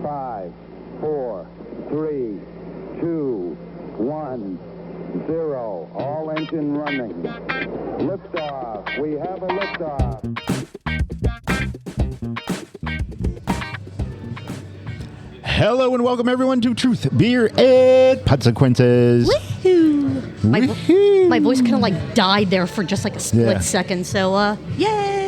5, 4, 3, 2, 1, 0. All engine running. Liftoff. We have a liftoff. Hello and welcome everyone to Truth, Beer, and Consequences. Woohoo! My voice kind of like died there for just like a split second. So, yay!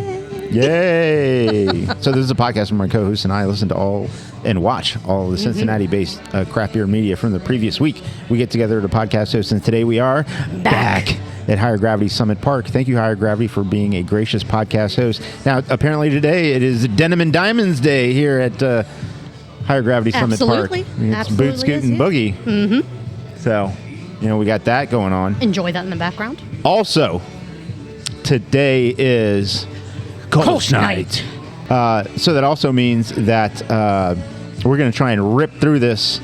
Yay! So this is a podcast where my co-host and I listen to all and watch all of the Cincinnati-based craft beer media from the previous week. We get together at a podcast host, and today we are back at Higher Gravity Summit Park. Thank you, Higher Gravity, for being a gracious podcast host. Now, apparently today it is Denim and Diamonds Day here at Higher Gravity Summit Park. It's Boot, Scoot, and Boogie. Mm-hmm. So, you know, we got that going on. Enjoy that in the background. Also, today is Kolsch Night. So that also means that we're going to try and rip through this,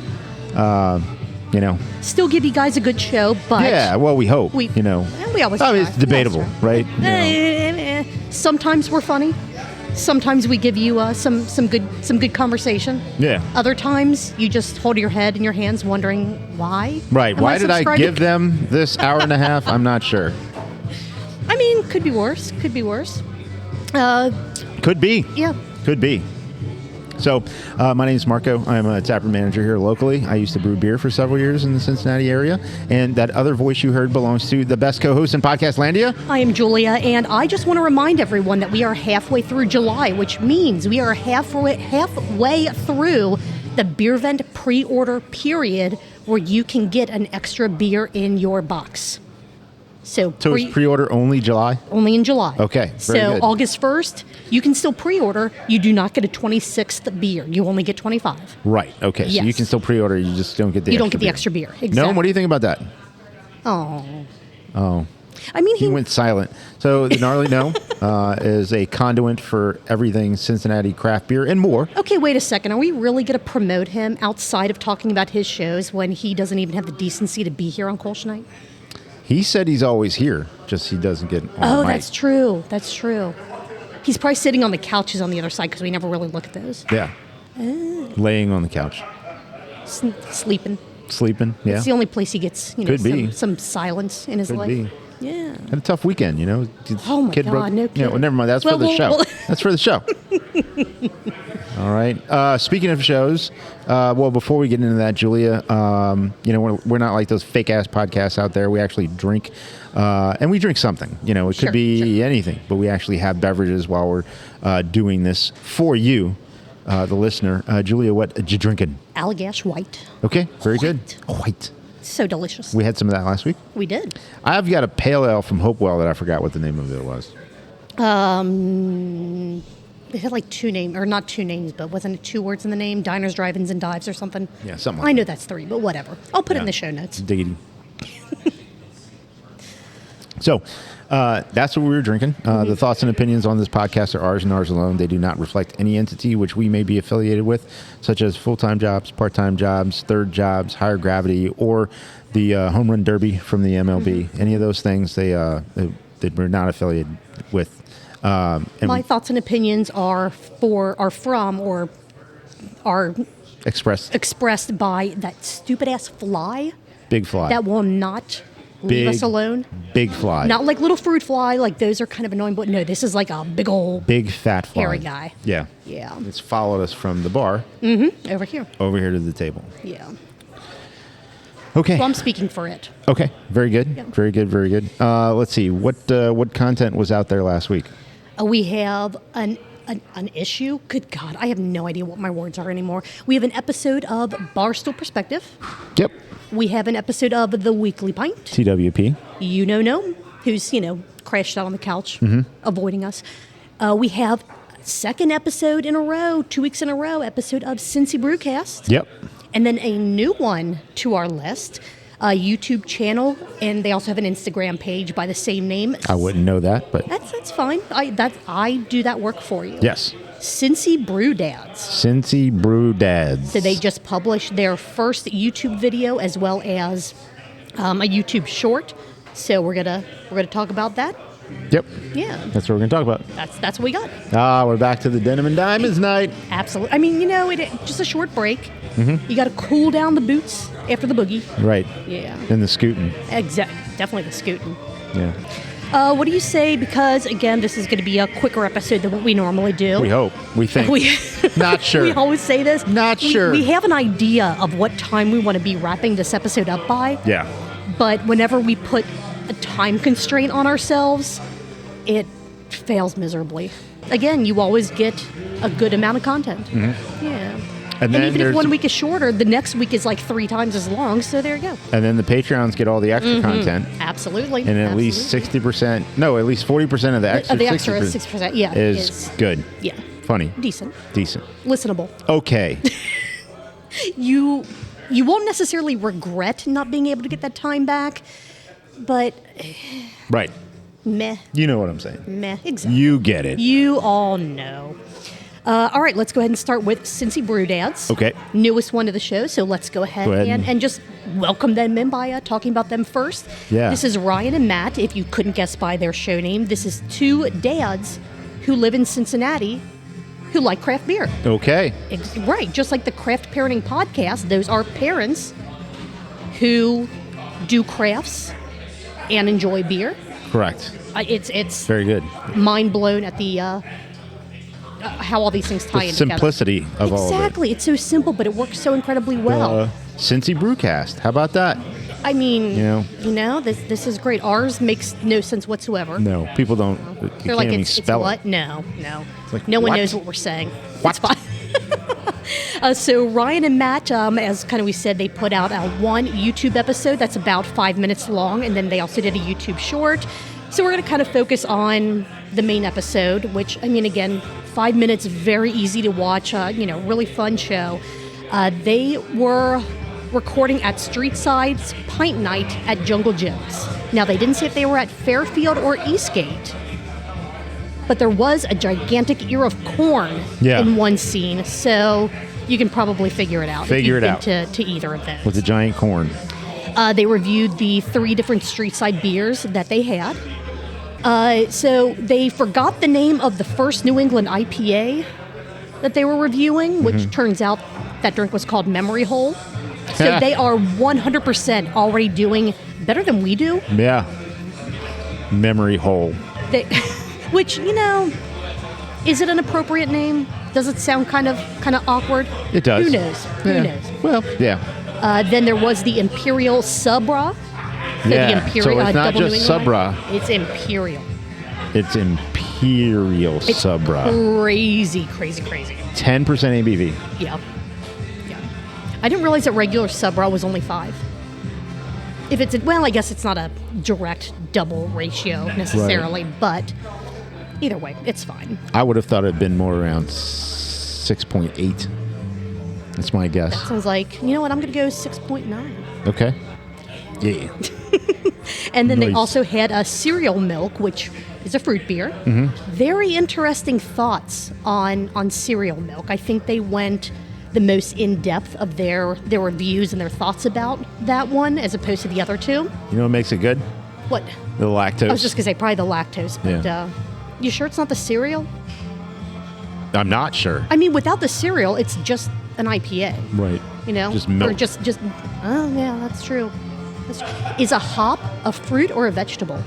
you know. Still give you guys a good show, but... Yeah, well, we hope, we always try. try. It's debatable, right? You know. Sometimes we're funny. Sometimes we give you some good conversation. Yeah. Other times you just hold your head in your hands wondering why. Right. Why did I give them this hour and a half? I'm not sure. I mean, could be worse. Could be worse. Could be. Yeah. Could be. So, my name is Marco. I'm a taproom manager here locally. I used to brew beer for several years in the Cincinnati area. And that other voice you heard belongs to the best co-host in Podcast Landia. I am Julia, and I just want to remind everyone that we are halfway through July, which means we are halfway through the beer vent pre-order period where you can get an extra beer in your box. So it's pre-order only July? Only in July. Okay, very good. August 1st, you can still pre-order. You do not get a 26th beer. You only get 25. Right, okay. Yes. So you can still pre-order, you just don't get the extra beer. You don't get the extra beer, exactly. No? What do you think about that? Oh. I mean, he went silent. So the Gnarly No is a conduit for everything Cincinnati craft beer and more. Okay, wait a second. Are we really going to promote him outside of talking about his shows when he doesn't even have the decency to be here on Kolsch Night? He said he's always here, just he doesn't get on mic. That's true. That's true. He's probably sitting on the couches on the other side because we never really look at those. Yeah. Laying on the couch. Sleeping. Sleeping, yeah. It's the only place he gets, some silence in his life. Could be. Yeah. Had a tough weekend, you know. Oh, my God, no kidding. Yeah, well, never mind. That's for the show. That's for the show. All right. Speaking of shows, before we get into that, Julia, we're not like those fake-ass podcasts out there. We actually drink, and we drink something. You know, it could be anything, but we actually have beverages while we're doing this for you, the listener. Julia, what are you drinking? Allagash White. Okay, very good. White. So delicious. We had some of that last week. We did. I've got a pale ale from Hopewell that I forgot what the name of it was. It had like two names, or not two names, but wasn't it two words in the name? Diners, drive-ins, and dives or something? Yeah, something like I know that. that's three, but whatever. I'll put it in the show notes. Diggity. So, that's what we were drinking. The thoughts and opinions on this podcast are ours and ours alone. They do not reflect any entity which we may be affiliated with, such as full-time jobs, part-time jobs, third jobs, Higher Gravity, or the Home Run Derby from the MLB. Any of those things, they we're not affiliated with. My thoughts and opinions are expressed by that stupid-ass fly. Big fly. That will not leave us alone. Big fly. Not like little fruit fly, like those are kind of annoying, but no, this is like a big fat fly. Hairy guy. Yeah. Yeah. It's followed us from the bar. Mm-hmm. Over here to the table. Yeah. Okay. So I'm speaking for it. Okay. Very good. Yeah. Very good. Very good. Let's see. What content was out there last week? We have an issue. Good God, I have no idea what my words are anymore. We have an episode of Barstool Perspective. Yep. We have an episode of The Weekly Pint. TWP. No, who's, crashed out on the couch, avoiding us. We have second episode in a row, 2 weeks in a row, episode of Cincy Brewcast. Yep. And then a new one to our list, a YouTube channel, and they also have an Instagram page by the same name. I wouldn't know that, but that's fine. I do that work for you. Yes. Cincy Brew Dads. Cincy Brew Dads. So they just published their first YouTube video as well as a YouTube short. So we're gonna talk about that. Yep. Yeah. That's what we're going to talk about. That's what we got. We're back to the Denim and Diamonds night. Absolutely. I mean, just a short break. Mm-hmm. You got to cool down the boots after the boogie. Right. Yeah. And the scooting. Exactly. Definitely the scooting. Yeah. What do you say? Because, again, this is going to be a quicker episode than what we normally do. We hope. We think. Not sure. We always say this. Not sure. We have an idea of what time we want to be wrapping this episode up by. Yeah. But whenever we put a time constraint on ourselves, it fails miserably. Again, you always get a good amount of content. Mm-hmm. Yeah. And even if 1 week is shorter, the next week is like 3 times as long. So there you go. And then the Patreons get all the extra content. Absolutely. And at least 60%, no, at least 40% of the extra. The extra 60%, yeah. Is good. Yeah. Funny. Decent. Listenable. Okay. You won't necessarily regret not being able to get that time back, but... Right. Meh. You know what I'm saying. Meh. Exactly. You get it. You all know. All right, let's go ahead and start with Cincy Brew Dads. Okay. Newest one to the show, so let's go ahead, and just welcome them in by talking about them first. Yeah. This is Ryan and Matt, if you couldn't guess by their show name. This is 2 dads who live in Cincinnati who like craft beer. Okay. Right, just like the Craft Parenting Podcast, those are parents who do crafts and enjoy beer. Correct. It's very good. Mind blown at the... how all these things tie in together. Simplicity of all of it. Exactly. It's so simple, but it works so incredibly well. Cincy Brewcast. How about that? I mean, this is great. Ours makes no sense whatsoever. No, people don't. You They're can't like, even it's spell what? it. No. Like, no one what? knows what we're saying. What? It's fine. So Ryan and Matt, as kind of we said, they put out one YouTube episode that's about 5 minutes long, and then they also did a YouTube short. So we're going to kind of focus on the main episode, which, I mean, again, 5 minutes, very easy to watch, really fun show. They were recording at Streetside's Pint Night at Jungle Jim's. Now, they didn't say if they were at Fairfield or Eastgate, but there was a gigantic ear of corn in one scene, so you can probably figure it out. Figure it out. To either of those. With a giant corn. They reviewed the 3 different Streetside beers that they had. So they forgot the name of the first New England IPA that they were reviewing, which turns out that drink was called Memory Hole. So they are 100% already doing better than we do. Yeah. Memory Hole. Which, is it an appropriate name? Does it sound kind of awkward? It does. Who knows? Who knows? Well, yeah. Then there was the Imperial Subra. So it's not just Subra. It's Imperial. It's Imperial Subra. Crazy. 10% ABV. Yeah. I didn't realize that regular Subra was only 5. I guess it's not a direct double ratio necessarily, but either way, it's fine. I would have thought it'd been more around 6.8. That's my guess. That sounds like, you know what, I'm going to go 6.9. Okay. Yeah. And then they also had a cereal milk, which is a fruit beer. Mm-hmm. Very interesting thoughts on cereal milk. I think they went the most in-depth of their reviews and their thoughts about that one as opposed to the other 2. You know what makes it good? What? The lactose. I was just going to say probably the lactose, but you sure it's not the cereal? I'm not sure. I mean, without the cereal, it's just an IPA. Right. Just milk. Or just oh, yeah, that's true. Is a hop a fruit or a vegetable?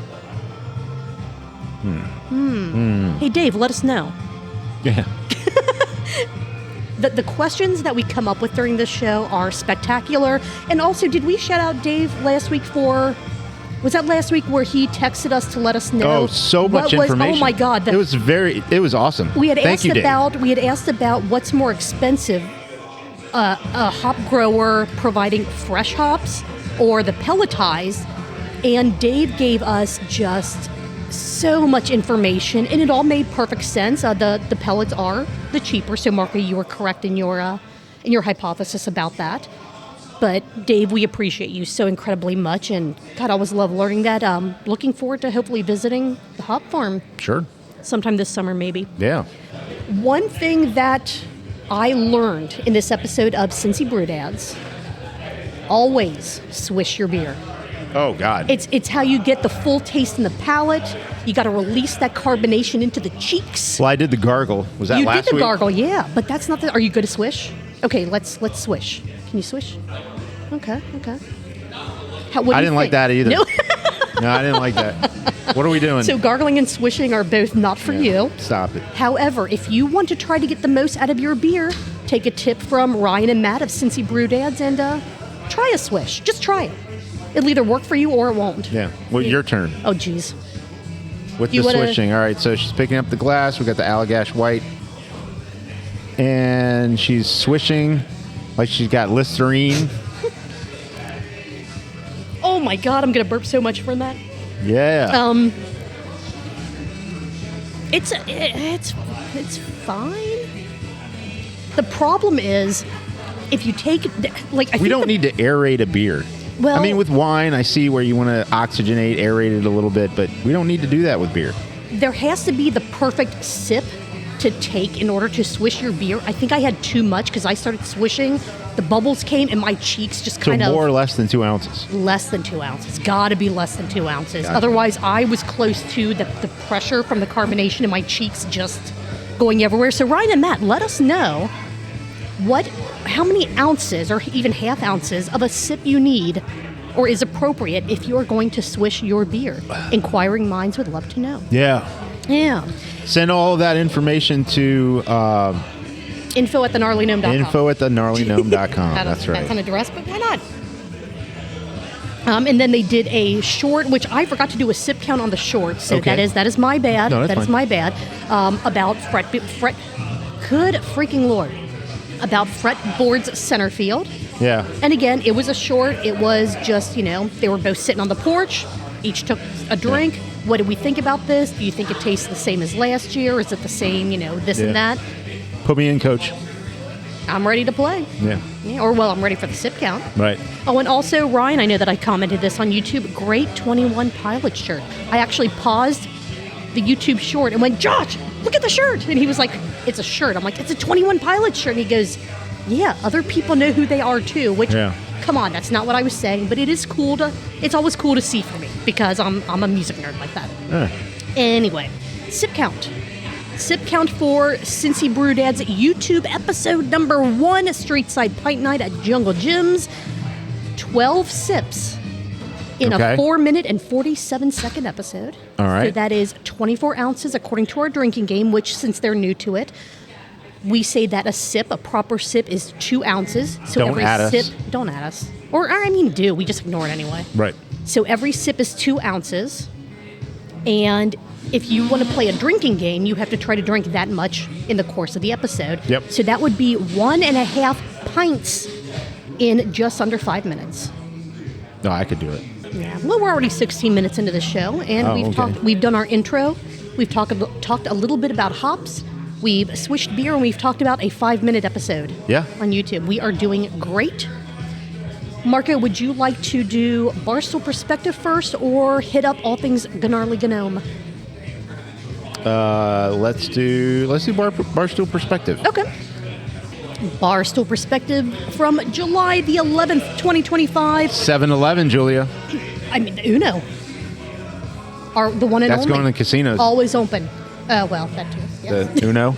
Hey, Dave, let us know. Yeah. The questions that we come up with during this show are spectacular. And also, did we shout out Dave last week for... Was that last week where he texted us to let us know? Oh, so much information. Oh, my God. It was awesome. We had Thank you, Dave. We had asked about what's more expensive, a hop grower providing fresh hops or the pelletized, and Dave gave us just so much information, and it all made perfect sense. The pellets are the cheaper, so Marco, you were correct in your hypothesis about that. But Dave, we appreciate you so incredibly much, and God, I always love learning that. Looking forward to hopefully visiting the hop farm. Sure. Sometime this summer, maybe. Yeah. One thing that I learned in this episode of Cincy Brew Dads: always swish your beer. Oh, God. It's how you get the full taste in the palate. You got to release that carbonation into the cheeks. Well, I did the gargle. Was that You last did the week? gargle, yeah, but that's not the. Are you good to swish? Okay, let's swish. Can you swish? Okay. What do I you didn't like think? that either. No. No, I didn't like that. What are we doing? So gargling and swishing are both not for you. Stop it. However, if you want to try to get the most out of your beer, take a tip from Ryan and Matt of Cincy Brew Dads and try a swish. Just try it. It'll either work for you or it won't. Yeah. Well, your turn. Oh, geez. With You the wanna- swishing. All right, so she's picking up the glass. We got the Allagash White. And she's swishing like she's got Listerine. Oh my God, I'm gonna burp so much from that. Yeah. It's fine. The problem is, if you take like we don't need to aerate a beer. Well- I mean, with wine, I see where you want to oxygenate, aerate it a little bit, but we don't need to do that with beer. there has to be the perfect sip to take in order to swish your beer. I think I had too much because I started swishing. The bubbles came and my cheeks just So kind of more or less than 2 ounces. less than 2 ounces. Got to be less than 2 ounces. Gotcha. Otherwise, I was close to the pressure from the carbonation in my cheeks just going everywhere. So Ryan and Matt, let us know how many ounces or even half ounces of a sip you need or is appropriate if you are going to swish your beer. Inquiring minds would love to know. Yeah. Yeah. Send all of that information to info@thegnarlygnome.com. info@thegnarlygnome.com. That's right. That's an address, but why not? And then they did a short, which I forgot to do a sip count on the short. So Okay. that is my bad. No, that's That is fine. my bad. About good freaking Lord. About fretboard's center field. Yeah. And again, it was a short. It was just, they were both sitting on the porch. Each took a drink. What do we think about this? Do you think it tastes the same as last year? Is it the same, this and Yeah. that? Put me in, coach. I'm ready to play. Yeah. Yeah, I'm ready for the sip count. Right. Oh, and also, Ryan, I know that I commented this on YouTube. Great 21 Pilot shirt. I actually paused the YouTube short and went, Josh, look at the shirt. And he was like, it's a shirt. I'm like, it's a 21 Pilot shirt. And he goes, yeah, other people know who they are too, which, Yeah. come on, that's not what I was saying. But it's always cool to see for me because I'm a music nerd like that. Anyway, sip count. Sip count for Cincy Brew Dads YouTube episode number 1, Street Side Pint Night at Jungle Jim's. 12 sips in Okay. a 4-minute and 47-second episode. All right. So that is 24 ounces according to our drinking game, which since they're new to it, we say that a proper sip is 2 ounces. So Don't every add us. sip, don't add us. Or do, we just ignore it anyway. Right. So every sip is 2 ounces. And if you want to play a drinking game, you have to try to drink that much in the course of the episode. Yep. So that would be 1.5 pints in just under 5 minutes. No, I could do it. Yeah. Well, we're already 16 minutes into the show, and Oh, okay. we've done our intro. We've talked a little bit about hops. We've swished beer, and we've talked about a 5-minute episode. Yeah. On YouTube. We are doing great. Marco, would you like to do Barstool Perspective first, or hit up all things Gnarly Gnome? Let's do Barstool Perspective. Okay. Barstool Perspective from July the 11th, 2025. 7-Eleven, Julia. Uno. The one and That's only. going to casinos. Always open. Well, that too. Yeah. The Uno.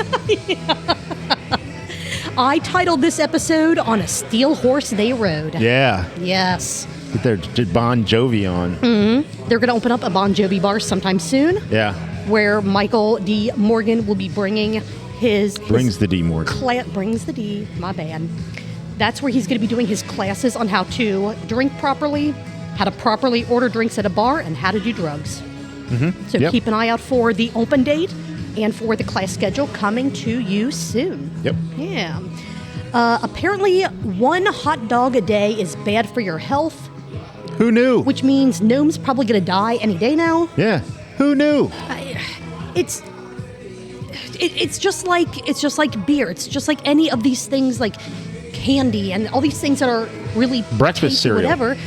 I titled this episode On a Steel Horse They Rode. Yeah. Yes. Get their Bon Jovi on. They're going to open up a Bon Jovi bar sometime soon, Yeah. where Michael D. Morgan will be bringing Brings the D Morgan. brings the D, my bad. That's where he's going to be doing his classes on how to drink properly, how to properly order drinks at a bar, and how to do drugs. So Yep. keep an eye out for the open date and for the class schedule coming to you soon. Yep. Yeah. Apparently, 1 hot dog a day is bad for your health, Who knew? which means Gnome's probably going to die any day now. Yeah. Who knew? It's just like beer. It's just like any of these things, like candy and all these things that are really Breakfast tasty, cereal. whatever.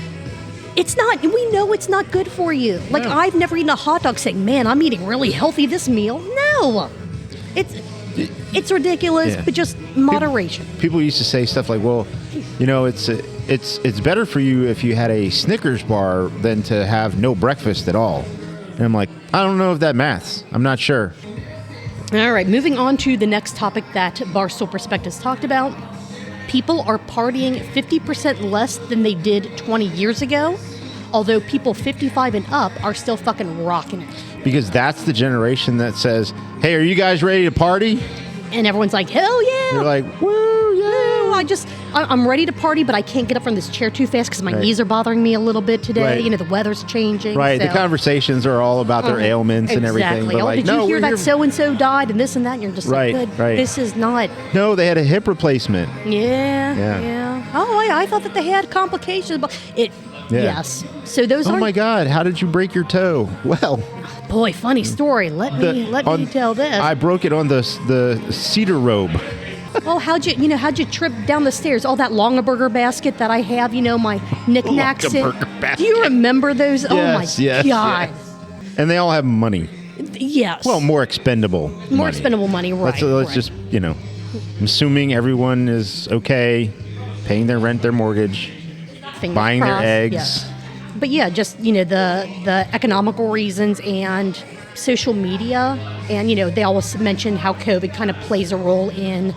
It's not. We know it's not good for you. Like No. I've never eaten a hot dog saying, "Man, I'm eating really healthy this meal." No, it's ridiculous, Yeah. but just moderation. People used to say stuff like, well, it's better for you if you had a Snickers bar than to have no breakfast at all. And I'm like, I don't know if that maths. I'm not sure. All right, moving on to the next topic that Barstool Perspectives talked about. People are partying 50% less than they did 20 years ago, although people 55 and up are still fucking rocking it. Because that's the generation that says, hey, are you guys ready to party? And everyone's like, hell yeah. They're like, woo, yeah. I'm ready to party, but I can't get up from this chair too fast because my knees are bothering me a little bit today. Right. You know, the weather's changing. Right, so. the conversations are all about their ailments and everything. Exactly. But Did you hear that so-and-so died and this and that? And you're just like, good. Right. This is not... No, they had a hip replacement. Yeah. Oh, I thought that they had complications, but yes. So those are... Oh my God, how did you break your toe? Well... Boy, funny story. Let me tell this. I broke it on the cedar robe. Oh, how'd you trip down the stairs? Oh, that Longaburger basket that I have, my knickknacks in. Basket. Do you remember those? Yes, oh my God. Yes. And they all have money. Yes. Well, more expendable money, right. Let's just, I'm assuming everyone is okay, paying their rent, their mortgage, buying crossed, their eggs. Yes. But yeah, just, the economical reasons and social media. And, they always mention how COVID kind of plays a role in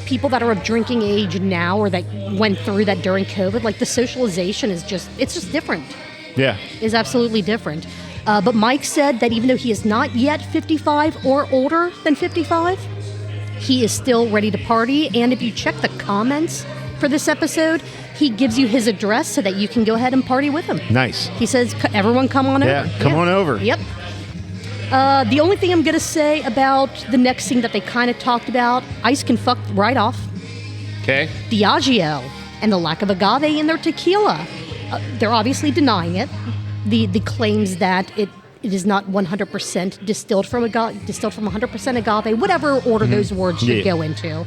people that are of drinking age now or that went through that during COVID. Like the socialization is it's just different. Yeah. Is absolutely different. But Mike said that even though he is not yet 55 or older than 55, he is still ready to party. And if you check the comments for this episode, he gives you his address so that you can go ahead and party with him. Nice. He says, everyone come on over. Yeah, come on over. Yep. The only thing I'm going to say about the next thing that they kind of talked about, ice can fuck right off. Okay. Diageo and the lack of agave in their tequila. They're obviously denying it. The claims that it is not 100% distilled from 100% agave, whatever order those words should go into.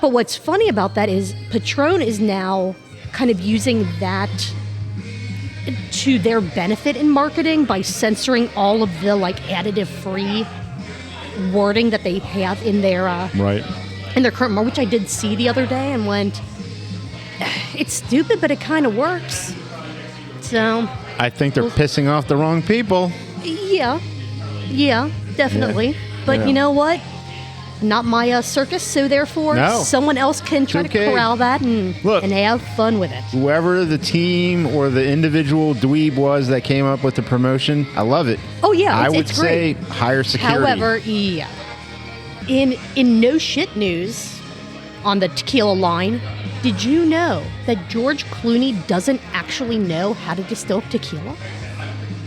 But what's funny about that is Patron is now kind of using that to their benefit in marketing by censoring all of the additive-free wording that they have in their in their current, which I did see the other day and went, it's stupid, but it kind of works. So I think they're pissing off the wrong people. Yeah, definitely. Yeah. But you know what? Not my circus, so therefore someone else can try to corral that and have fun with it. Whoever the team or the individual dweeb was that came up with the promotion, I love it. Oh yeah, I would it's say great. higher security. However, in no shit news on the tequila line, did you know that George Clooney doesn't actually know how to distill tequila?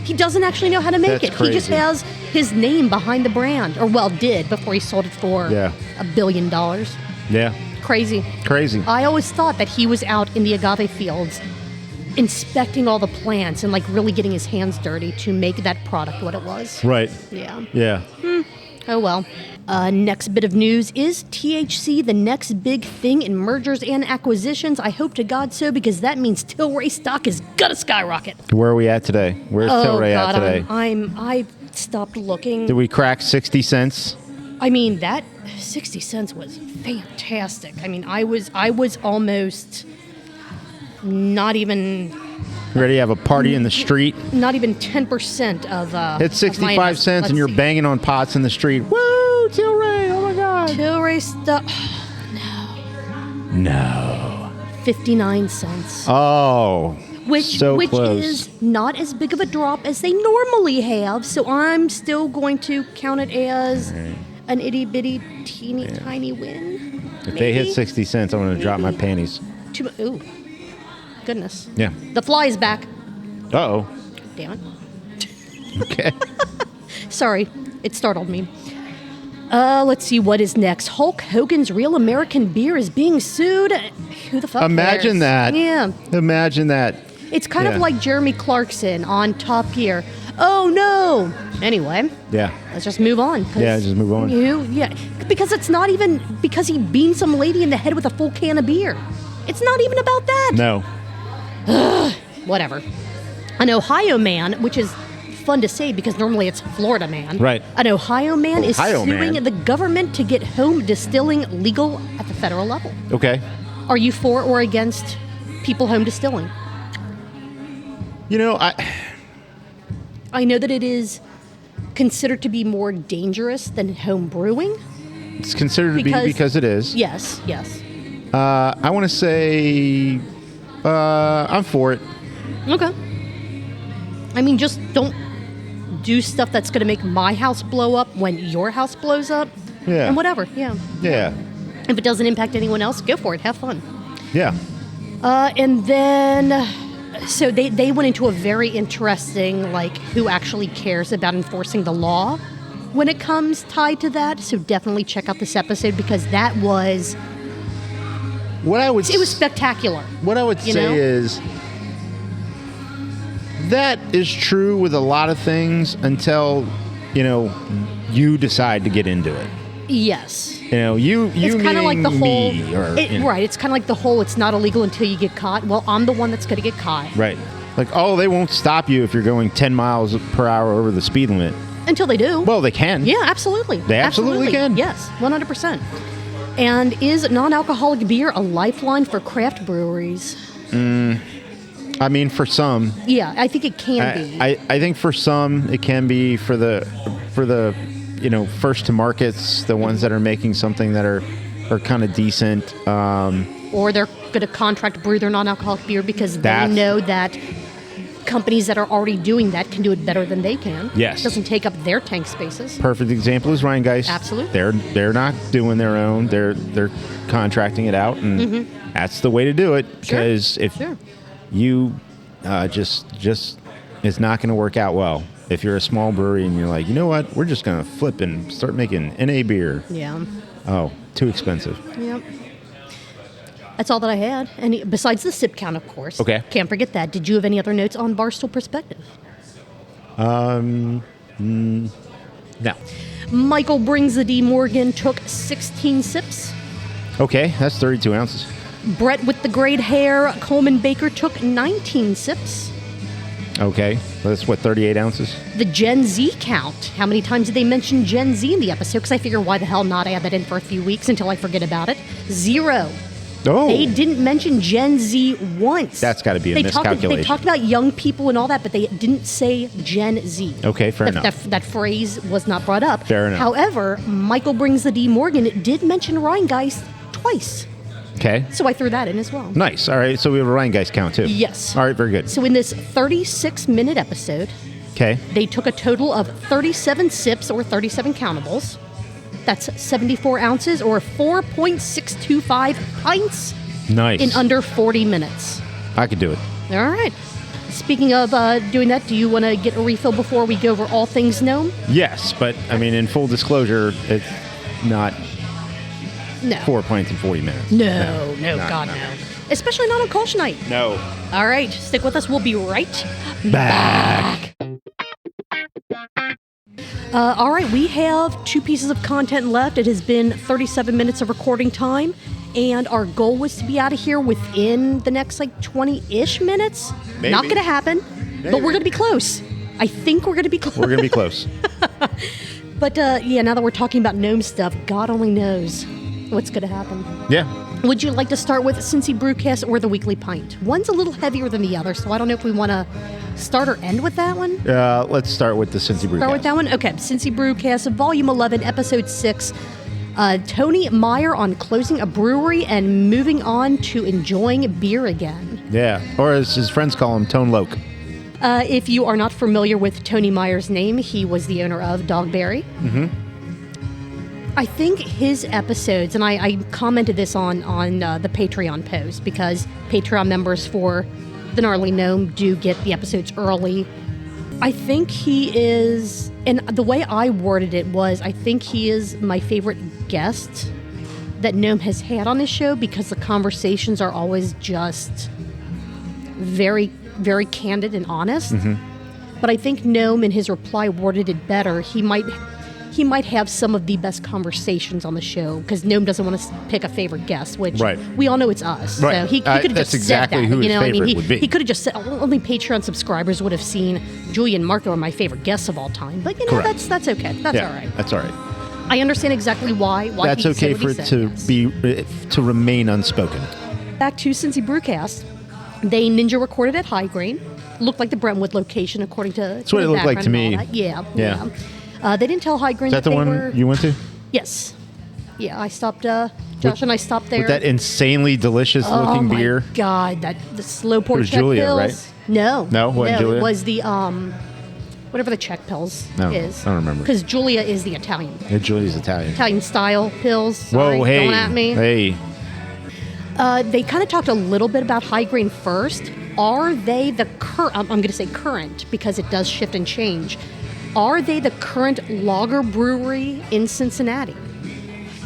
He doesn't actually know how to make it. Crazy. He just has his name behind the brand, or did before he sold it for $1 billion. Yeah. Crazy. I always thought that he was out in the agave fields inspecting all the plants and really getting his hands dirty to make that product what it was. Right. Yeah. Oh well. Next bit of news, is THC the next big thing in mergers and acquisitions? I hope to God so, because that means Tilray stock is gonna skyrocket. Where are we at today? Where's Tilray at today? I stopped looking. Did we crack 60 cents? I mean, that 60 cents was fantastic. I mean, I was almost not even... Ready to have a party in the street? Not even 10% of... It's 65 cents and you're banging on pots in the street. Woo! Tilray! Oh my God! Tilray stuff... No. 59 cents. Oh. Which close. Is not as big of a drop as they normally have, so I'm still going to count it as an itty-bitty, teeny-tiny win. If they hit 60 cents, I'm going to drop my panties. Ooh. Goodness. Yeah. The fly is back. Uh-oh. Damn it. Okay. Sorry. It startled me. Let's see what is next. Hulk Hogan's Real American Beer is being sued. Who the fuck Imagine cares? that. Yeah. Imagine that. It's kind of like Jeremy Clarkson on Top Gear. Oh, no. Anyway. Yeah. Let's just move on. Yeah, just move on. Because it's not even because he beamed some lady in the head with a full can of beer. It's not even about that. No. Whatever. An Ohio man, which is fun to say because normally it's Florida man. Right. An Ohio man is suing the government to get home distilling legal at the federal level. Okay. Are you for or against people home distilling? You know, I know that it is considered to be more dangerous than home brewing. it's considered to be because it is. Yes. I want to say I'm for it. Okay. I mean, just don't do stuff that's going to make my house blow up when your house blows up. Yeah. And whatever. Yeah. Yeah. If it doesn't impact anyone else, go for it. Have fun. Yeah. And then, so they went into a very interesting, like, who actually cares about enforcing the law when it comes tied to that. So definitely check out this episode because that was, it was spectacular. What I would say is that is true with a lot of things until, you decide to get into it. Yes. It's kind of like the whole, right. It's kind of like the whole, it's not illegal until you get caught. Well, I'm the one that's going to get caught. Right. Like, they won't stop you if you're going 10 miles per hour over the speed limit. Until they do. Well, they can. Yeah, absolutely. They absolutely can. Yes, 100%. And is non-alcoholic beer a lifeline for craft breweries? I mean, for some. Yeah, I think it can be. I think for some, it can be for the first to markets, the ones that are making something that are kind of decent. Or they're going to contract brew their non-alcoholic beer because they know that companies that are already doing that can do it better than they can. Yes. It doesn't take up their tank spaces. Perfect example is Rheingeist. Absolutely. They're not doing their own. They're contracting it out, and that's the way to do it. Because if you just it's not going to work out well. If you're a small brewery and you're like, you know what, we're just going to flip and start making NA beer. Yeah. Oh, too expensive. Yep. That's all that I had. And besides the sip count, of course. Okay. Can't forget that. Did you have any other notes on Barstool Perspective? No. Michael Brings the D. Morgan took 16 sips. Okay, that's 32 ounces. Bret with the great hair, Coleman Baker, took 19 sips. Okay, that's 38 ounces? The Gen Z count. How many times did they mention Gen Z in the episode? Because I figure, why the hell not? I had that in for a few weeks until I forget about it. 0. Oh. They didn't mention Gen Z once. That's got to be a miscalculation. They talked about young people and all that, but they didn't say Gen Z. Okay, fair enough. That phrase was not brought up. Fair enough. However, Michael Brings the D. Morgan did mention Rheingeist twice. Okay. So I threw that in as well. Nice. All right, so we have a Rheingeist count, too. Yes. All right, very good. So in this 36-minute episode, they took a total of 37 sips, or 37 countables. That's 74 ounces, or 4.625 pints. Nice. In under 40 minutes. I could do it. All right. Speaking of doing that, do you want to get a refill before we go over all things Gnome? Yes, but, I mean, in full disclosure, it's not 4 pints in 40 minutes. No, God, no. Especially not on Kolsch night. No. All right, stick with us. We'll be right back. All right, we have 2 pieces of content left. It has been 37 minutes of recording time, and our goal was to be out of here within the next, 20-ish minutes. Maybe. Not going to happen, but we're going to be close. I think we're going to be close. We're going to be close. But, now that we're talking about Gnome stuff, God only knows what's going to happen. Yeah. Would you like to start with Cincy Brewcast or the Weekly Pint? One's a little heavier than the other, so I don't know if we want to start or end with that one. Let's start with the Cincy Brewcast. Start with that one? Okay. Cincy Brewcast, Volume 11, Episode 6. Tony Meyer on closing a brewery and moving on to enjoying beer again. Yeah, or as his friends call him, Tone Loke. If you are not familiar with Tony Meyer's name, he was the owner of Dogberry. Mm-hmm. I think his episodes, and I commented this on the Patreon post, because Patreon members for the Gnarly Gnome do get the episodes early. I think he is, and the way I worded it was, I think he is my favorite guest that Gnome has had on his show, because the conversations are always just very, very candid and honest. Mm-hmm. But I think Gnome in his reply worded it better. He might have some of the best conversations on the show, because Gnome doesn't want to pick a favorite guest, which we all know it's us. Right. So he could have just exactly said that. Who his favorite would be. He could have just said, only Patreon subscribers would have seen Julie and Marco are my favorite guests of all time. But that's okay. That's all right. That's all right. I understand exactly why that's he okay said for what it he said, to remain unspoken. Back to Cincy Brewcast. They ninja recorded at High Grain. Looked like the Brentwood location, according to That's what it looked like to me. Yeah. Yeah. They didn't tell High Grain Is that the they one were... you went to? Yes. Yeah, I stopped... Josh and I stopped there. With that insanely delicious looking beer. Oh, my God. The slow pour It was Czech Julia, pills. right? No. No? Wasn't Julia? It was the... whatever the Czech pills is. I don't remember. Because Julia is the Italian. Yeah, Julia's Italian. Style pills. Sorry, Whoa, hey. Don't at me. Hey. They kind of talked a little bit about High Grain first. Are they the current, I'm going to say current because it does shift and change. Are they the current lager brewery in Cincinnati?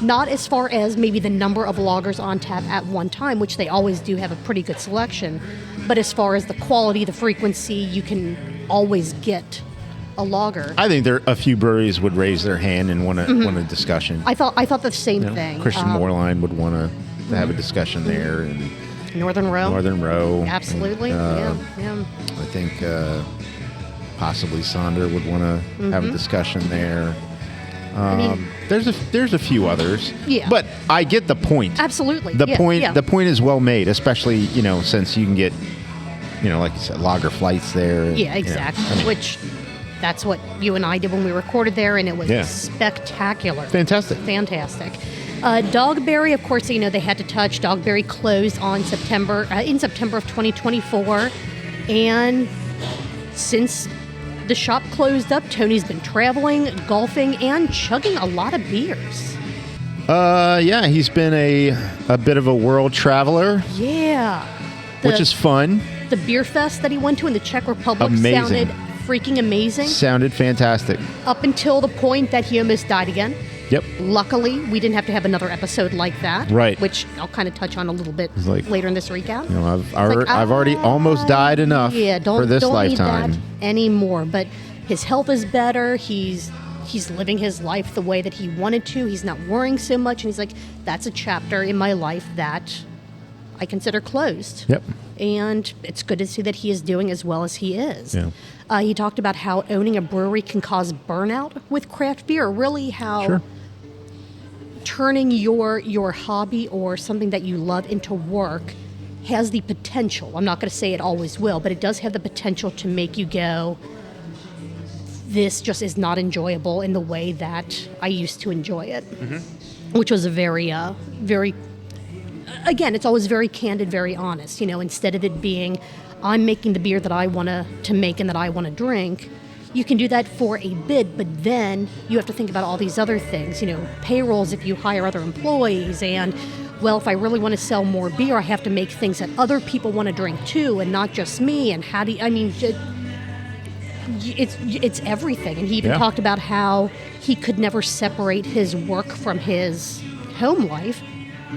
Not as far as maybe the number of lagers on tap at one time, which they always do have a pretty good selection, but as far as the quality, the frequency, you can always get a lager. I think a few breweries would raise their hand and want a discussion. I thought the same thing. Christian Moorline would want to have a discussion there, and Northern Row. And, Absolutely. Yeah. I think possibly Sonder would want to have a discussion there. There's a few others. Yeah. But I get the point. Absolutely. The point is well made, especially, since you can get, like you said, lager flights there. Yeah, exactly. Which that's what you and I did when we recorded there, and it was spectacular. Fantastic. Dogberry, of course, they had to touch. Dogberry closed on in September of 2024, and since the shop closed up, Tony's been traveling, golfing, and chugging a lot of beers. He's been a bit of a world traveler. Yeah. Which is fun. The beer fest that he went to in the Czech Republic sounded freaking amazing. Sounded fantastic. Up until the point that he almost died again. Yep. Luckily, we didn't have to have another episode like that. Right. Which I'll kind of touch on a little bit later in this recap. I've already almost died enough for this lifetime. Need that anymore. But his health is better. He's living his life the way that he wanted to. He's not worrying so much. And he's like, that's a chapter in my life that I consider closed. Yep. And it's good to see that he is doing as well as he is. Yeah. He talked about how owning a brewery can cause burnout with craft beer. Really how turning your hobby or something that you love into work has the potential. I'm not going to say it always will, but it does have the potential to make you go, this just is not enjoyable in the way that I used to enjoy it. Which was a very, again, it's always very candid, very honest. Instead of it being, I'm making the beer that I want to make and that I want to drink, you can do that for a bid, but then you have to think about all these other things, payrolls if you hire other employees, and, well, if I really want to sell more beer, I have to make things that other people want to drink too, and not just me, and how do you, it's everything. And he even talked about how he could never separate his work from his home life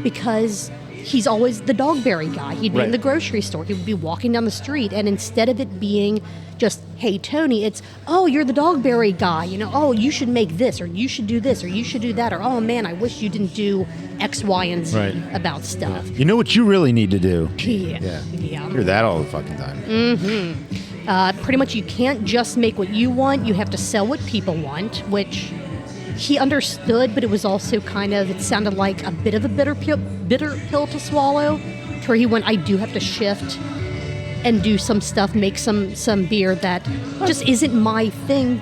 because he's always the Dogberry guy. He'd be in the grocery store. He would be walking down the street, and instead of it being just, hey, Tony, it's, oh, you're the Dogberry guy. Oh, you should make this, or you should do this, or you should do that, or, oh, man, I wish you didn't do X, Y, and Z about stuff. You know what you really need to do? Yeah. Hear that all the fucking time. Pretty much you can't just make what you want. You have to sell what people want, which he understood, but it was also it sounded like a bit of a bitter pill to swallow, where he went, I do have to shift and do some stuff, make some beer that just isn't my thing.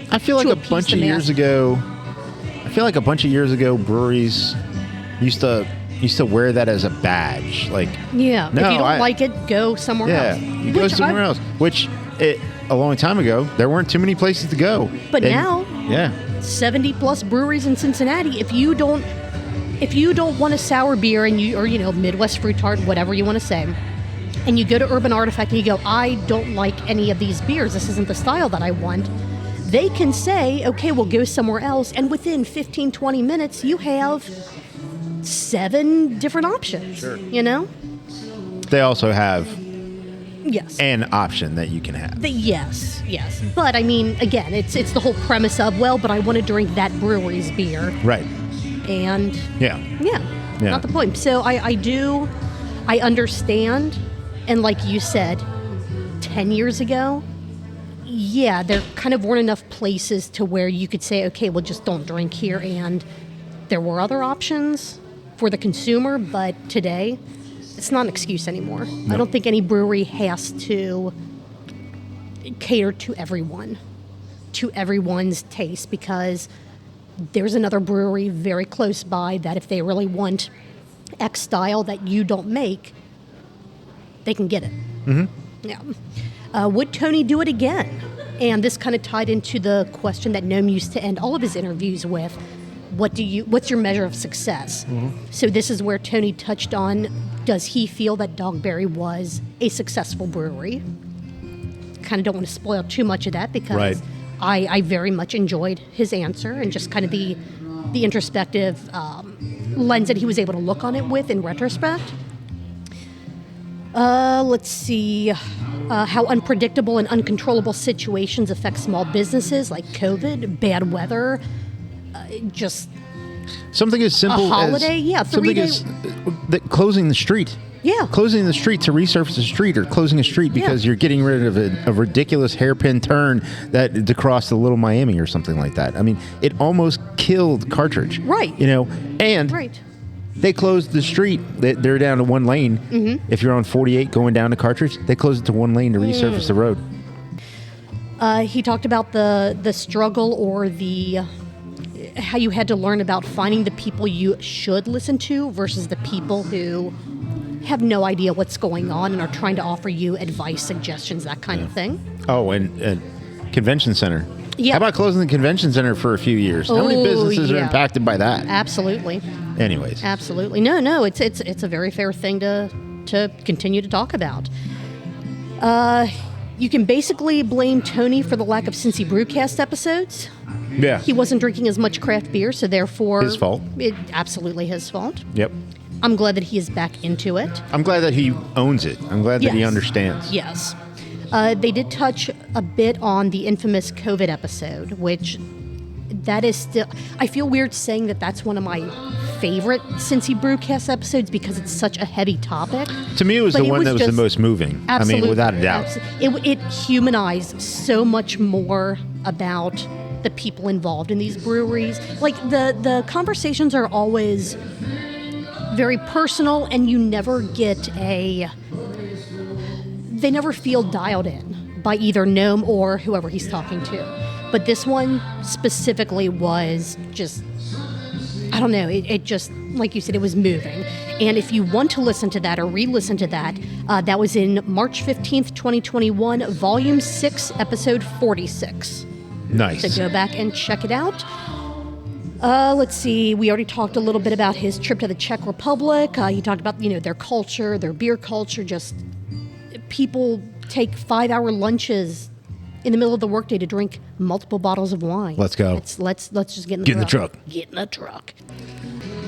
I feel like a bunch of years ago, breweries used to wear that as a badge. Like, if you don't like it, go somewhere else. You go somewhere else. Which, a long time ago, there weren't too many places to go. But now, 70 plus breweries in Cincinnati. If you don't want a sour beer and or Midwest fruit tart, whatever you want to say, and you go to Urban Artifact and you go, I don't like any of these beers. This isn't the style that I want. They can say, okay, we'll go somewhere else. And within 15, 20 minutes, you have 7 different options. Sure. They also have Yes. an option that you can have. Yes. But I mean, again, it's the whole premise of, well, but I want to drink that brewery's beer. Right. And yeah, not the point. So I understand, and like you said, 10 years ago, there kind of weren't enough places to where you could say, okay, well, just don't drink here, and there were other options for the consumer, but today, it's not an excuse anymore. I don't think any brewery has to cater to everyone, to everyone's taste, because there's another brewery very close by that if they really want X style that you don't make, they can get it. Yeah. Would Tony do it again? And this kind of tied into the question that Noam used to end all of his interviews with. What's your measure of success? So this is where Tony touched on, does he feel that Dogberry was a successful brewery? Kind of don't want to spoil too much of that because I very much enjoyed his answer and just kind of the introspective lens that he was able to look on it with in retrospect. Let's see. How unpredictable and uncontrollable situations affect small businesses like COVID, bad weather, just something as simple a holiday. As something as closing the street. Yeah. Closing the street to resurface a street, or closing a street because you're getting rid of a ridiculous hairpin turn to cross the Little Miami or something like that. I mean, it almost killed Cartridge. Right. You know, and they closed the street. They're down to one lane. If you're on 48 going down to Cartridge, they closed it to one lane to resurface the road. He talked about the struggle or how you had to learn about finding the people you should listen to versus the people who have no idea what's going on and are trying to offer you advice, suggestions, that kind of thing. Oh, and convention center. Yeah. How about closing the convention center for a few years? How many businesses are impacted by that? Absolutely. Anyways. Absolutely. No, it's a very fair thing to continue to talk about. You can basically blame Tony for the lack of Cincy Brewcast episodes. Yeah. He wasn't drinking as much craft beer, so therefore... His fault. Absolutely his fault. Yep. I'm glad that he is back into it. I'm glad that he owns it. I'm glad that he understands. Yes. They did touch a bit on the infamous COVID episode, which that is still... I feel weird saying that that's one of my favorite Cincy Brewcast episodes because it's such a heavy topic. To me, it was the one that was the most moving. Absolutely. I mean, without a doubt. It humanized so much more about the people involved in these breweries. Like, the conversations are always very personal, and you never get they never feel dialed in by either Noam or whoever he's talking to. But this one specifically was just, I don't know, it just, like you said, it was moving. And if you want to listen to that or re-listen to that, that was in March 15th, 2021, Volume 6, Episode 46. Nice. So go back and check it out. Let's see. We already talked a little bit about his trip to the Czech Republic. He talked about, their culture, their beer culture. Just people take 5-hour lunches in the middle of the workday to drink multiple bottles of wine. Let's go. Let's just get in the truck. Get in the truck.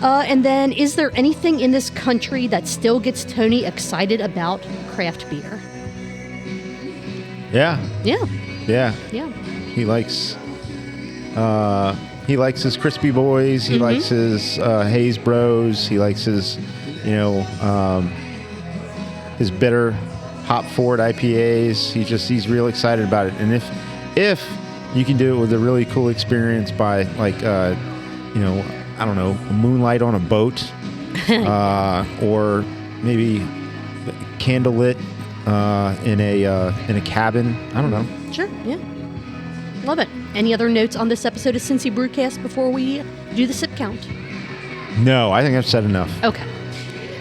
And then, is there anything in this country that still gets Tony excited about craft beer? Yeah. Yeah. Yeah. Yeah. He likes his Crispy Boys. He likes his Haze Bros. He likes his, his bitter hop forward IPAs. He's real excited about it. And if you can do it with a really cool experience by I don't know, moonlight on a boat, or maybe candlelit in a cabin. I don't know. Sure. Yeah. Love it. Any other notes on this episode of Cincy Brewcast before we do the sip count? No, I think I've said enough. Okay.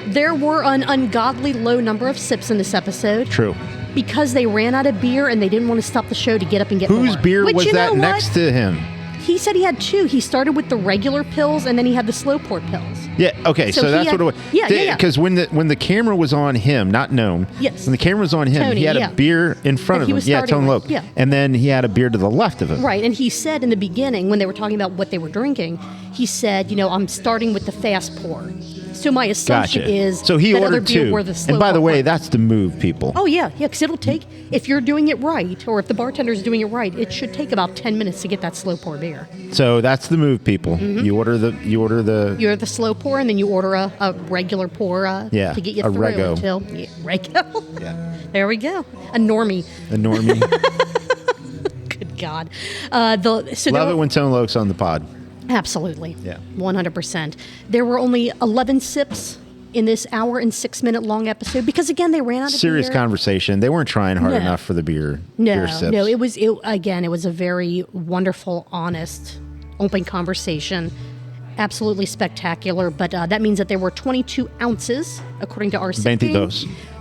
There were an ungodly low number of sips in this episode. True. Because they ran out of beer and they didn't want to stop the show to get up and get more. Whose beer was that next to him? He said he had 2. He started with the regular pills and then he had the slow pour pills. Yeah, okay, so that's what it was. Yeah. Because when the camera was on him, not Noam. Yes. When the camera was on him, Tony, he had a beer in front of him. Yeah, Tone Loc. Yeah. And then he had a beer to the left of him. Right, and he said in the beginning, when they were talking about what they were drinking, he said, I'm starting with the fast pour. So my assumption is so he that ordered other beer 2. were the slow and by the way, pour. that's the move, people. Oh, yeah, because it'll take, if you're doing it right, or if the bartender's doing it right, it should take about 10 minutes to get that slow pour beer. So that's the move, people. You order the You're the slow pour, and then you order a regular pour to get you through rego. until rego. Yeah. There we go. A normie. Good God. Love it when Tone Loc's on the pod. Absolutely. Yeah. 100%. There were only 11 sips in this hour and 6 minute long episode because, again, they ran out of Serious beer. conversation. They weren't trying hard No. enough for the beer No, sips. no, it was a very wonderful, honest, open conversation. Absolutely spectacular. But that means that there were 22 ounces, according to our 22.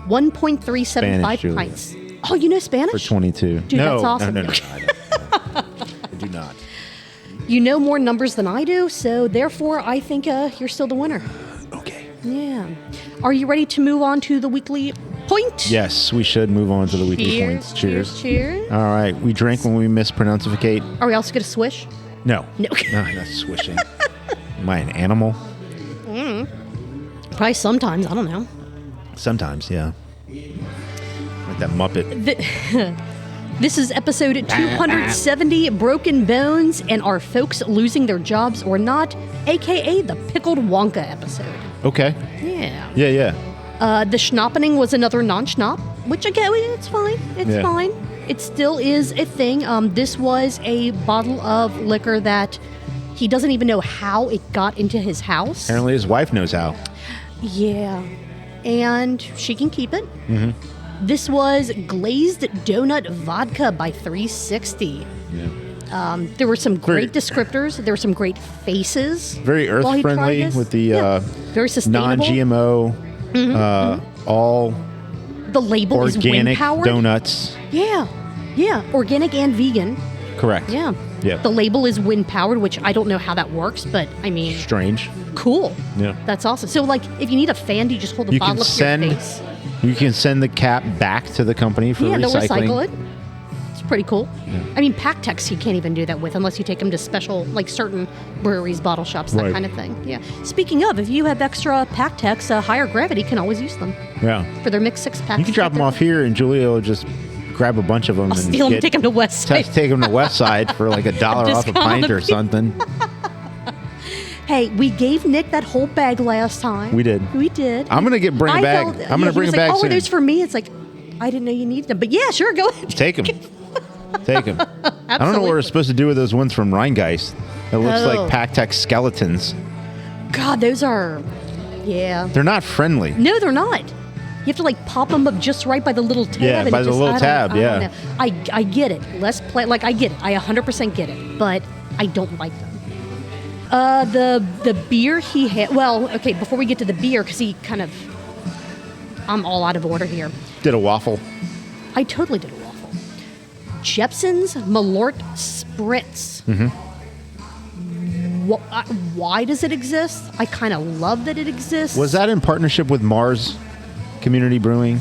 1.375 Spanish, Julie. pints. Oh, you know Spanish? For 22. Dude, no, that's awesome. No, I do not. You know more numbers than I do, so therefore I think you're still the winner. Okay. Yeah. Are you ready to move on to the weekly point? Yes, we should move on to the weekly Cheers, points. Cheers. cheers. All right. We drink when we mispronunciate. Are we also going to swish? No. No. No, that's swishing. Am I an animal? Probably sometimes. I don't know. Sometimes, yeah. Like that Muppet. This is episode 270, Broken Bones, and Are Folks Losing Their Jobs or Not? A.K.A. the Pickled Wonka episode. Okay. Yeah. Yeah. The schnappening was another non-schnapp, which again, it's fine. It's Yeah. fine. It still is a thing. This was a bottle of liquor that he doesn't even know how it got into his house. Apparently his wife knows how. Yeah. And she can keep it. Mm-hmm. This was Glazed Donut Vodka by 360. Yeah. There were some great descriptors. There were some great faces. Very while he tried earth-friendly this. with the very sustainable. non-GMO, all The label is wind organic powered. donuts. Yeah. Organic and vegan. Correct. Yeah. Yeah. The label is wind powered, which I don't know how that works, but I mean, Strange. cool. Yeah. That's awesome. So, like, if you need a fan, do you just hold the You bottle can up to send your face? You can send the cap back to the company for Yeah, they'll recycling. recycle it. It's pretty cool. I mean, pak-teks you can't even do that with unless you take them to special, like certain breweries, bottle shops, that Right. kind of thing. Yeah. Speaking of, if you have extra pak-teks, Higher Gravity can always use them Yeah. for their mixed six packs. You can drop them off here, and Julia will just grab a bunch of them I'll and steal them, take them to West Side. take them to West Side for like $1 off a Discount on pint the or something. Hey, we gave Nick that whole bag last time. We did. We did. I'm gonna bring a bag. I'm gonna bring a bag Oh, soon. there's for me. It's like, I didn't know you needed them, but yeah, sure, go ahead. Take them. Take them. I don't know what we're supposed to do with those ones from Rheingeist. It looks Oh. like pak-tek skeletons. God, those are, yeah. They're not friendly. No, they're not. You have to like pop them up just right by the little tab. Yeah, and by it the just, little I don't- tab, I don't yeah. know. I get it. Let's play. Like I get it. I 100% get it. But I don't like them. The beer he had. Well, okay. Before we get to the beer, because he kind of, I'm all out of order here. Did a waffle. I totally did a waffle. Jepson's Malort Spritz. Mm-hmm. Why does it exist? I kind of love that it exists. Was that in partnership with Mars Community Brewing?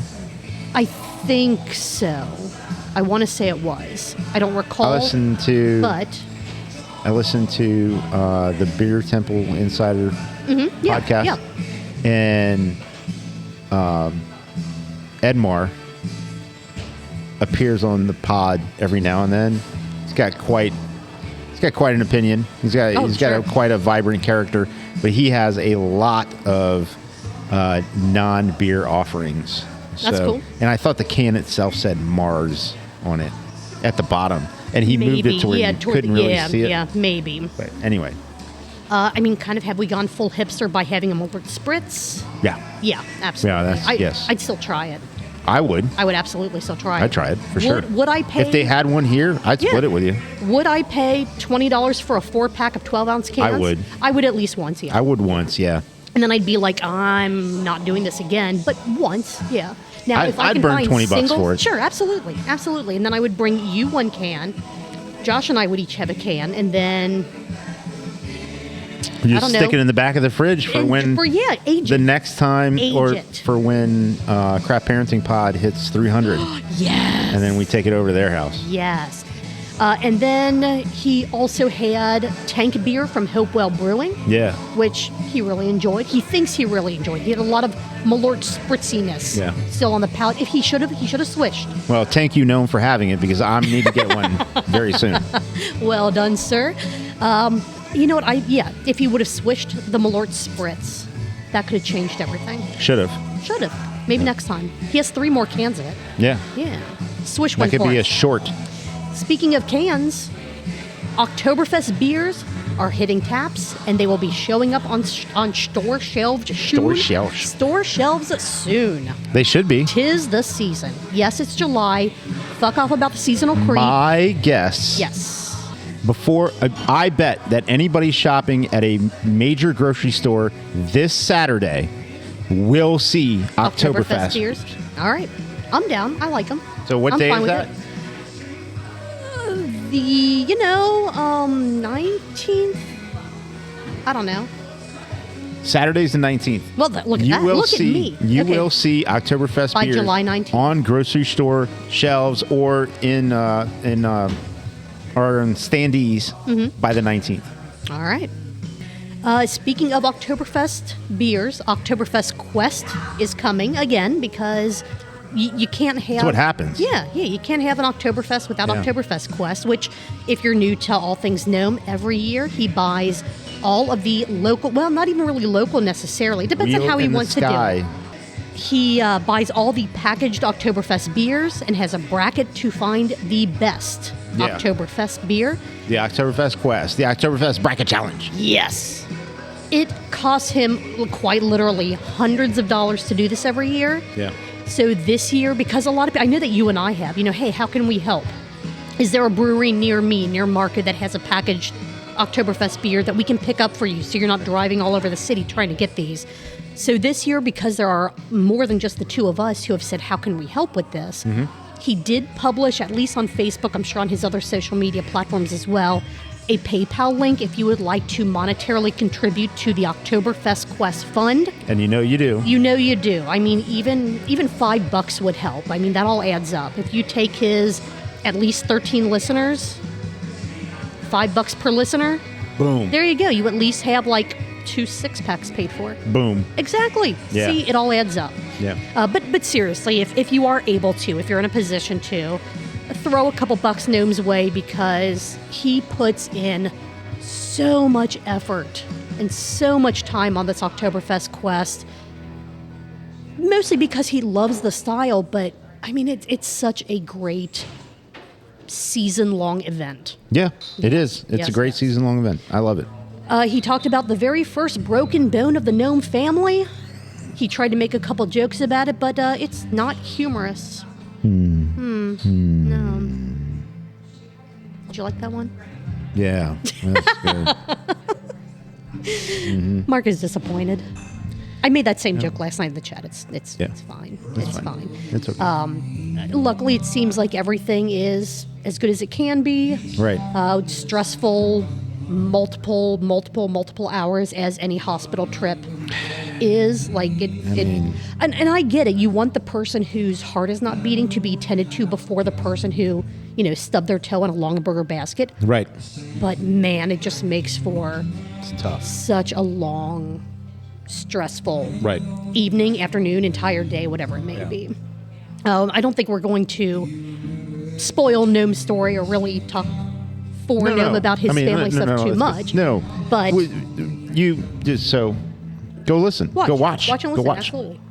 I think so. I want to say it was. I don't recall. I listened to But the Beer Temple Insider yeah, podcast, yeah. and Edmar appears on the pod every now and then. He's got quite an opinion. He's got sure. quite a vibrant character, but he has a lot of non-beer offerings. That's cool. And I thought the can itself said Mars on it at the bottom, and he moved it to where you couldn't really see it. Yeah, maybe. But anyway, I mean, kind of have we gone full hipster by having a Malort Spritz? yeah, Yeah, absolutely. Yes. I'd still try it. I would. I would absolutely still try it. I'd try it for sure. Would I pay? If they had one here, I'd split Yeah. it with you. Would I pay $20 for a 4-pack of 12-ounce cans? I would. I would at least once, yeah. I would once, yeah. And then I'd be like, I'm not doing this again. But once, yeah. Now, if I I'd can burn find $20 single, for it. Sure, absolutely, absolutely. And then I would bring you one can. Josh and I would each have a can, and then You I just don't stick know. it in the back of the fridge for when age the it. next time, Age or it. for when Crap Parenting Pod hits 300, Yes. and then we take it over to their house. Yes. And then he also had tank beer from Hopewell Brewing, Yeah, which he really enjoyed. He thinks he really enjoyed. He had a lot of Malort spritziness Yeah. still on the palate. If he should have switched. well, thank you, known for having it, because I need to get one very soon. Well done, sir. You know what? If he would have switched the Malort spritz, that could have changed everything. Should have. Should have. Maybe next time. He has 3 more cans of it. Yeah, Yeah. Swish that one could for be a us. short. Speaking of cans, Oktoberfest beers are hitting taps, and they will be showing up on store shelves soon. They should be. 'Tis the season. Yes, it's July. Fuck off about the seasonal creep. My guess. Yes. Before, I bet that anybody shopping at a major grocery store this Saturday will see Oktoberfest beers. All right. I'm down. I like them. So what day is that? 19th. I don't know. Saturday's the 19th. Well, look at that. Look at me. You will see Oktoberfest by beers July 19th on grocery store shelves or in standees by the 19th. All right. Speaking of Oktoberfest beers, Oktoberfest Quest is coming again because you can't have... That's what happens. Yeah, you can't have an Oktoberfest without Oktoberfest Quest, which, if you're new to All Things Gnome, every year he buys all of the local... Well, not even really local necessarily. Depends on how he wants to do it. He buys all the packaged Oktoberfest beers and has a bracket to find the best Oktoberfest beer. The Oktoberfest Quest. The Oktoberfest Bracket Challenge. Yes. It costs him quite literally hundreds of dollars to do this every year. Yeah. So this year, because a lot of people, I know that you and I have, hey, how can we help? Is there a brewery near me, near Market, that has a packaged Oktoberfest beer that we can pick up for you so you're not driving all over the city trying to get these? So this year, because there are more than just the two of us who have said, how can we help with this? He did publish, at least on Facebook, I'm sure on his other social media platforms as well, a PayPal link if you would like to monetarily contribute to the Oktoberfest Quest Fund. And you know you do. You know you do. I mean, even $5 would help. I mean, that all adds up. If you take his at least 13 listeners, $5 per listener. Boom. There you go. You at least have like 2 6-packs paid for. Boom. Exactly. Yeah. See, it all adds up. Yeah. But seriously, if you are able to, if you're in a position to, throw a couple bucks Gnome's way, because he puts in so much effort and so much time on this Oktoberfest Quest. Mostly because he loves the style, but I mean, it's such a great season-long event. Yeah, it is. It's Yes, a great yes. season-long event. I love it. He talked about the very first broken bone of the Gnome family. He tried to make a couple jokes about it, but it's not humorous. No. Did you like that one? Yeah, that's good. Mark is disappointed. I made that same joke last night in the chat. It's fine. It's fine. It's okay. Luckily, it seems like everything is as good as it can be. Right. Stressful, multiple hours, as any hospital trip is. Like and I get it. You want the person whose heart is not beating to be tended to before the person who, stubbed their toe in a Longaberger basket. Right. But man, it just makes for It's tough. such a long, stressful Right. evening, afternoon, entire day, whatever it may be. I don't think we're going to spoil Gnome's story or really talk for Gnome about his family stuff too much. No. But you just go listen. Go watch. Watch and Go listen, watch. absolutely.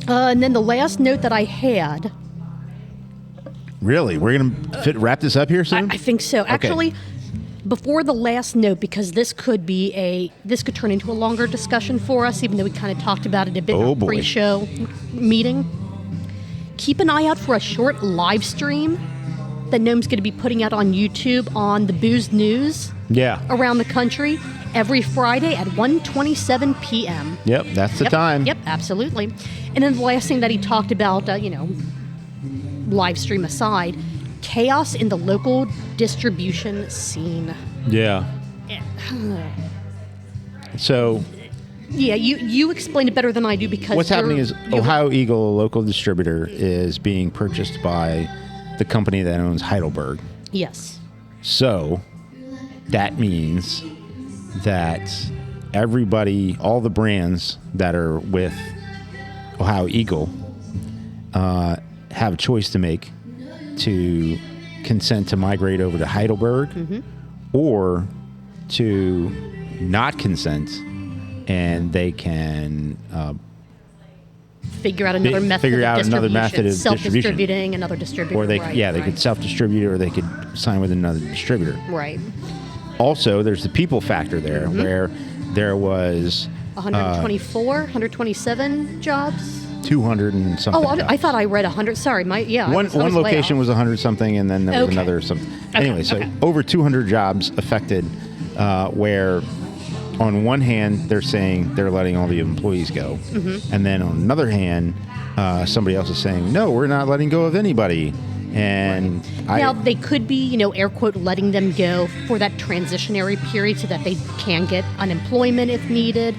And then the last note that I had... Really? We're going to wrap this up here soon? I think so. Okay. Actually, before the last note, because this could turn into a longer discussion for us, even though we kind of talked about it a bit in our pre-show meeting. Keep an eye out for a short live stream that Gnome's going to be putting out on YouTube on the Booze News around the country every Friday at 1:27 p.m. Yep, that's the time. Yep, absolutely. And then the last thing that he talked about, live stream aside, chaos in the local distribution scene. Yeah. So... Yeah, you explain it better than I do, because what's happening is Ohio Eagle, a local distributor, is being purchased by the company that owns Heidelberg. Yes. So that means that everybody, all the brands that are with Ohio Eagle have a choice to make to consent to migrate over to Heidelberg or to not consent, and they can figure out another method of self-distributing, another distributor. Or they could self-distribute, or they could sign with another distributor. Right. also, there's the people factor there, where there was 124, 127 jobs. 200 and something. Oh, I thought I read 100. Sorry, one location was 100 something, and then there was another something. Anyway, so over 200 jobs affected, where on one hand they're saying they're letting all the employees go, and then on another hand, somebody else is saying no, we're not letting go of anybody. And now they could be, air quote, letting them go for that transitionary period so that they can get unemployment if needed.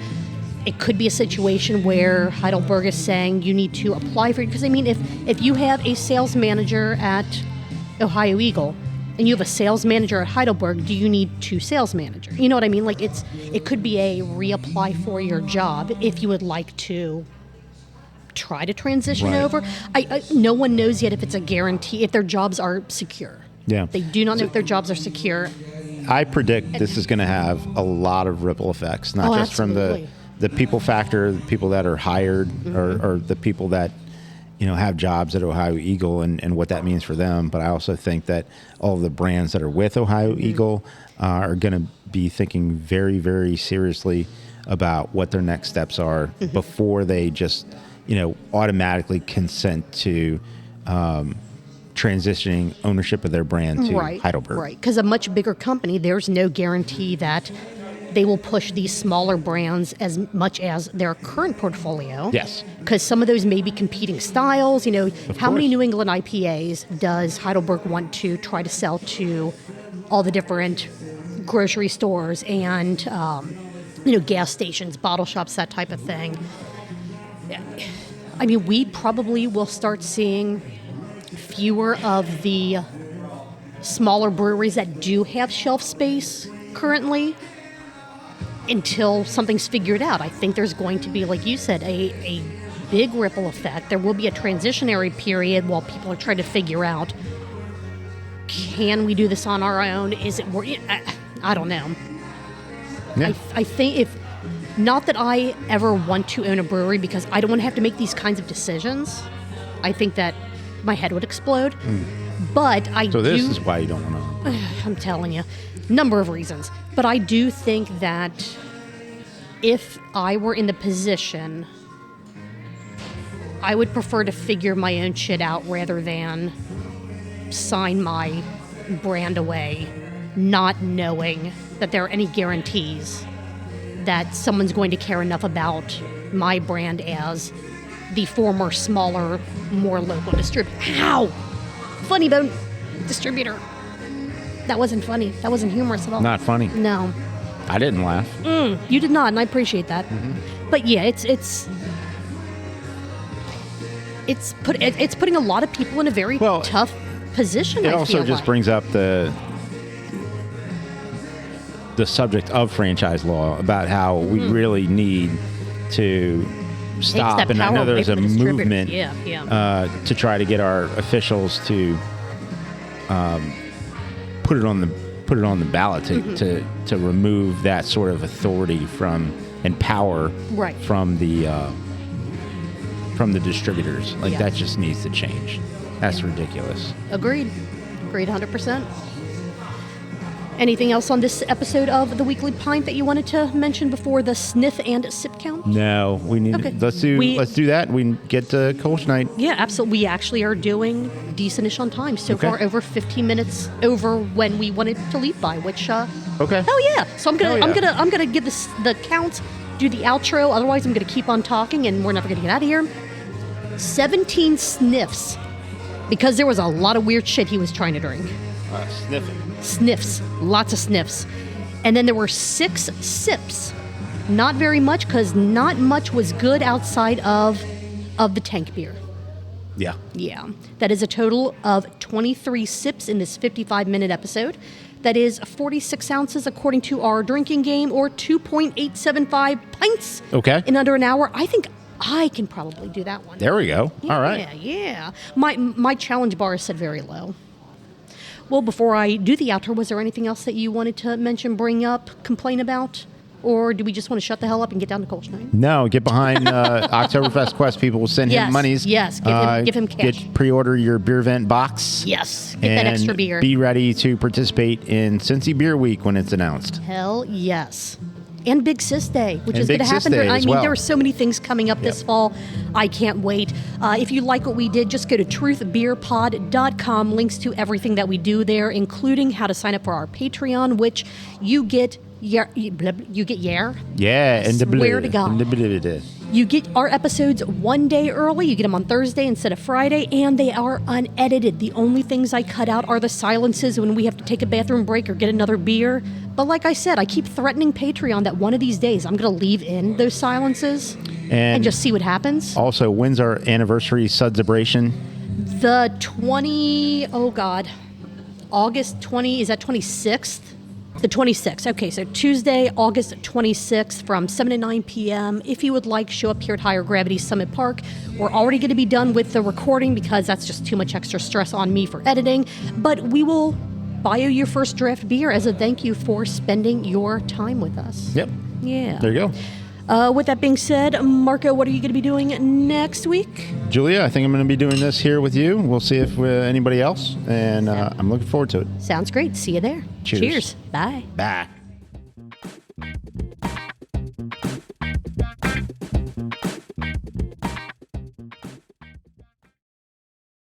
It could be a situation where Heidelberg is saying you need to apply for it. Because, if you have a sales manager at Ohio Eagle and you have a sales manager at Heidelberg, do you need 2 sales managers? You know what I mean? Like, it could be a reapply for your job if you would like to try to transition over. No one knows yet if it's a guarantee, if their jobs are secure. Yeah. They do not know if their jobs are secure. I predict this is going to have a lot of ripple effects, not just absolutely. from the people factor, the people that are hired, or the people that have jobs at Ohio Eagle and what that means for them. But I also think that all of the brands that are with Ohio Eagle are going to be thinking very, very seriously about what their next steps are before they just automatically consent to transitioning ownership of their brand to Heidelberg. Right, because a much bigger company, there's no guarantee that they will push these smaller brands as much as their current portfolio. Yes. Because some of those may be competing styles. How many course. New England IPAs does Heidelberg want to try to sell to all the different grocery stores and, gas stations, bottle shops, that type of thing? We probably will start seeing fewer of the smaller breweries that do have shelf space currently until something's figured out. I think there's going to be, like you said, a big ripple effect. There will be a transitionary period while people are trying to figure out, can we do this on our own? Is it working? I don't know. Yeah. I think not that I ever want to own a brewery because I don't want to have to make these kinds of decisions. I think that my head would explode. But So this is why you don't want to. I'm telling you, number of reasons. But I do think that if I were in the position, I would prefer to figure my own shit out rather than sign my brand away, not knowing that there are any guarantees that someone's going to care enough about my brand as the former, smaller, more local distributor. Ow! Funny bone distributor. That wasn't funny. That wasn't humorous at all. Not funny. No. I didn't laugh. You did not, and I appreciate that. But yeah, it's putting a lot of people in a very tough position. It also just brings up the subject of franchise law about how we really need to stop. And I know there's a movement to try to get our officials to put it on the ballot to remove that sort of authority and power from the distributors. That just needs to change. That's ridiculous. Agreed 100%. Anything else on this episode of The Weekly Pint that you wanted to mention before the sniff and sip count? No, we need. Okay. Let's do that. We can get to Kolsch night. Yeah, absolutely. We actually are doing decent-ish on time so far. Over 15 minutes over when we wanted to leave by. Which okay. Hell yeah! So I'm gonna give the counts, do the outro. Otherwise, I'm gonna keep on talking, and we're never gonna get out of here. 17 sniffs, because there was a lot of weird shit he was trying to drink. Sniffing. Sniffs, lots of sniffs. And then there were 6 sips. Not very much, because not much was good outside of the tank beer. Yeah. Yeah. That is a total of 23 sips in this 55-minute episode. That is 46 ounces according to our drinking game, or 2.875 pints in under an hour. I think I can probably do that one. There we go. Yeah, all right. Yeah. My challenge bar is set very low. Well, before I do the outro, was there anything else that you wanted to mention, bring up, complain about? Or do we just want to shut the hell up and get down to Kolsch night? No, get behind Oktoberfest Quest. People will send him monies. Yes, give him cash. Pre-order your beer vent box. Yes, get that extra beer. Be ready to participate in Cincy Beer Week when it's announced. Hell yes. And Big Sis Day, which And is going to Big Sis happen. Day as well. There are so many things coming up this fall. I can't wait. If you like what we did, just go to truthbeerpod.com. Links to everything that we do there, including how to sign up for our Patreon, which you get. Yeah, and swear to God. You get our episodes one day early. You get them on Thursday instead of Friday, and they are unedited. The only things I cut out are the silences when we have to take a bathroom break or get another beer. But like I said, I keep threatening Patreon that one of these days I'm going to leave in those silences and just see what happens. Also, when's our anniversary Sudzabration? The August 20, is that 26th? The 26th. Okay, so Tuesday, August 26th from 7 to 9 p.m. If you would like, show up here at Higher Gravity Summit Park. We're already going to be done with the recording because that's just too much extra stress on me for editing. But we will buy you your first draft beer as a thank you for spending your time with us. Yep. Yeah. There you go. With that being said, Marco, what are you going to be doing next week? Julia, I think I'm going to be doing this here with you. We'll see if anybody else, and I'm looking forward to it. Sounds great. See you there. Cheers. Cheers. Bye. Bye.